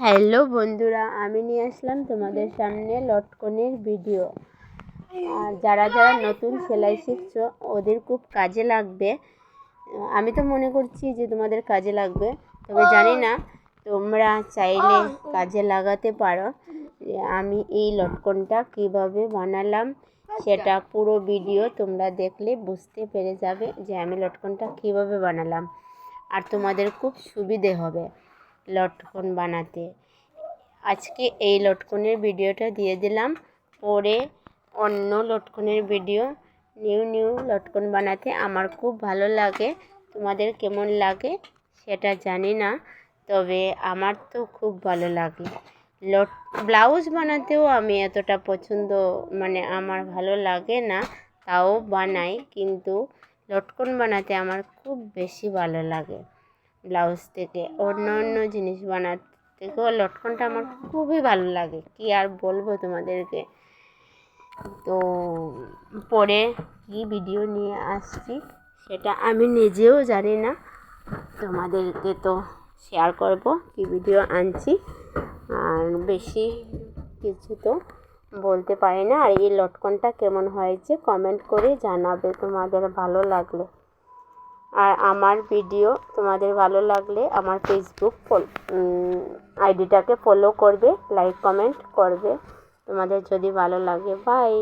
Hello বন্ধুরা, আমি নিয়ে আসলাম তোমাদের সামনে লটকনের ভিডিও। আর যারা যারা নতুন সেলাই শিখছো ওদের খুব কাজে লাগবে। আমি তো মনে করছি যে তোমাদের কাজে লাগবে, তবে জানি না তোমরা চাইলে কাজে লাগাতে পারো। আমি এই লটকনটা কিভাবে বানালাম সেটা পুরো ভিডিও তোমরা দেখলে বুঝতে পেরে যাবে যে আমি লটকনটা কিভাবে বানালাম, আর তোমাদের খুব সুবিধে হবে লটকন বানাতে। আজকে এই লটকনের ভিডিওটা দিয়ে দিলাম, পরে অন্য লটকনের ভিডিও। নিউ লটকন বানাতে আমার খুব ভালো লাগে, তোমাদের কেমন লাগে সেটা জানি না, তবে আমার তো খুব ভালো লাগে। ব্লাউজ বানাতেও আমি এতটা পছন্দ, আমার ভালো লাগে না, তাও বানাই, কিন্তু লটকন বানাতে আমার খুব বেশি ভালো লাগে। ব্লাউজ থেকে অন্য জিনিস বানাতে থেকেও লটকনটা আমার খুবই ভালো লাগে, কি আর বলবো তোমাদেরকে। তো পরে কি ভিডিও নিয়ে আসছি সেটা আমি নিজেও জানি না, তোমাদেরকে তো শেয়ার করব কি ভিডিও আনছি। আর বেশি কিছু তো বলতে পারি না। আর এই লটকনটা কেমন হয়েছে কমেন্ট করে জানাবে তোমাদের ভালো লাগলে। আর আমার ভিডিও তোমাদের ভালো লাগলে আমার ফেসবুক আইডিটাকে ফলো করবে, লাইক কমেন্ট করবে তোমাদের যদি ভালো লাগে। বাই।